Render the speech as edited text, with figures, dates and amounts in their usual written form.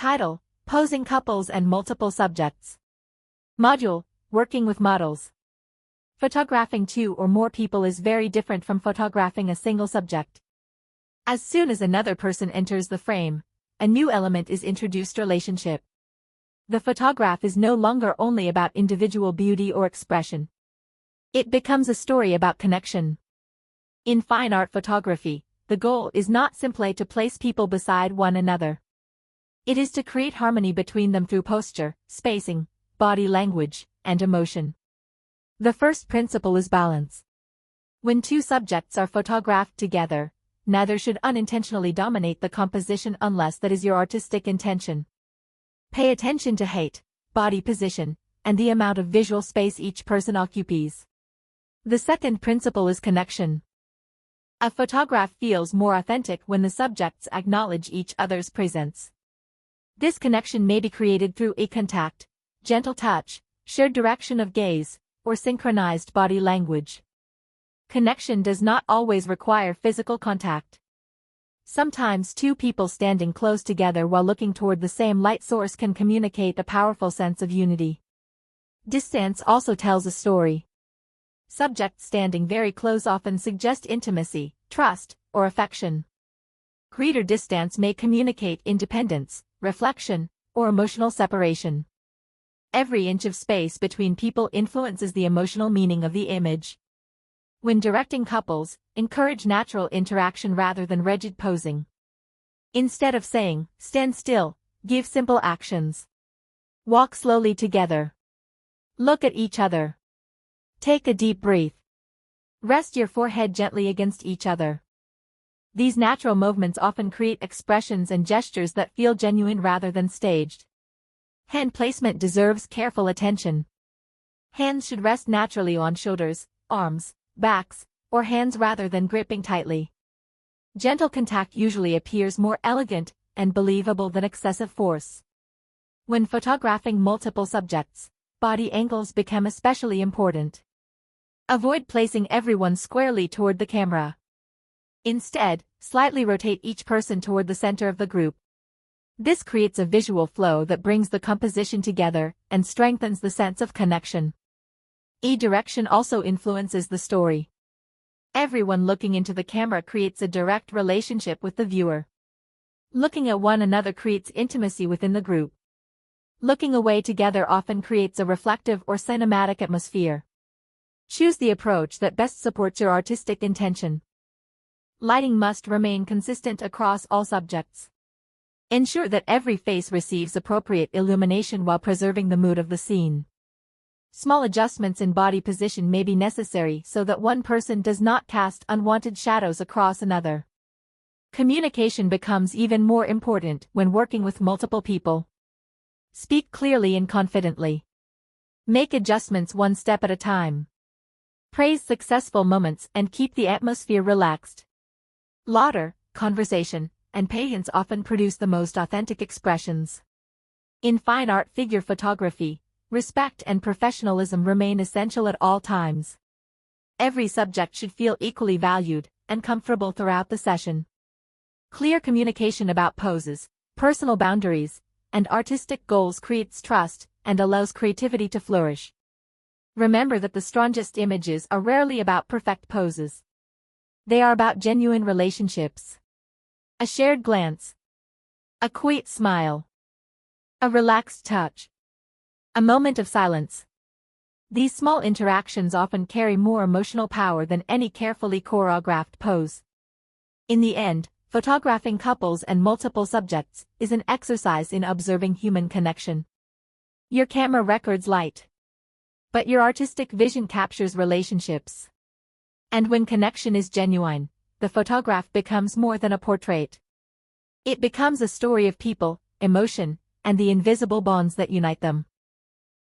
Title: Posing Couples and Multiple Subjects. Module: Working with Models. Photographing two or more people is very different from photographing a single subject. As soon as another person enters the frame, a new element is introduced: relationship. The photograph is no longer only about individual beauty or expression. It becomes a story about connection. In fine art photography, the goal is not simply to place people beside one another. It is to create harmony between them through posture, spacing, body language, and emotion. The first principle is balance. When two subjects are photographed together, neither should unintentionally dominate the composition unless that is your artistic intention. Pay attention to height, body position, and the amount of visual space each person occupies. The second principle is connection. A photograph feels more authentic when the subjects acknowledge each other's presence. This connection may be created through eye contact, gentle touch, shared direction of gaze, or synchronized body language. Connection does not always require physical contact. Sometimes two people standing close together while looking toward the same light source can communicate a powerful sense of unity. Distance also tells a story. Subjects standing very close often suggest intimacy, trust, or affection. Greater distance may communicate independence, reflection, or emotional separation. Every inch of space between people influences the emotional meaning of the image. When directing couples, encourage natural interaction rather than rigid posing. Instead of saying, "Stand still," give simple actions. Walk slowly together. Look at each other. Take a deep breath. Rest your forehead gently against each other. These natural movements often create expressions and gestures that feel genuine rather than staged. Hand placement deserves careful attention. Hands should rest naturally on shoulders, arms, backs, or hands rather than gripping tightly. Gentle contact usually appears more elegant and believable than excessive force. When photographing multiple subjects, body angles become especially important. Avoid placing everyone squarely toward the camera. Instead, slightly rotate each person toward the center of the group. This creates a visual flow that brings the composition together and strengthens the sense of connection. Direction also influences the story. Everyone looking into the camera creates a direct relationship with the viewer. Looking at one another creates intimacy within the group. Looking away together often creates a reflective or cinematic atmosphere. Choose the approach that best supports your artistic intention. Lighting must remain consistent across all subjects. Ensure that every face receives appropriate illumination while preserving the mood of the scene. Small adjustments in body position may be necessary so that one person does not cast unwanted shadows across another. Communication becomes even more important when working with multiple people. Speak clearly and confidently. Make adjustments one step at a time. Praise successful moments and keep the atmosphere relaxed. Laughter, conversation, and patience often produce the most authentic expressions. In fine art figure photography, respect and professionalism remain essential at all times. Every subject should feel equally valued and comfortable throughout the session. Clear communication about poses, personal boundaries, and artistic goals creates trust and allows creativity to flourish. Remember that the strongest images are rarely about perfect poses. They are about genuine relationships. A shared glance. A quiet smile. A relaxed touch. A moment of silence. These small interactions often carry more emotional power than any carefully choreographed pose. In the end, photographing couples and multiple subjects is an exercise in observing human connection. Your camera records light, but your artistic vision captures relationships. And when connection is genuine, the photograph becomes more than a portrait. It becomes a story of people, emotion, and the invisible bonds that unite them.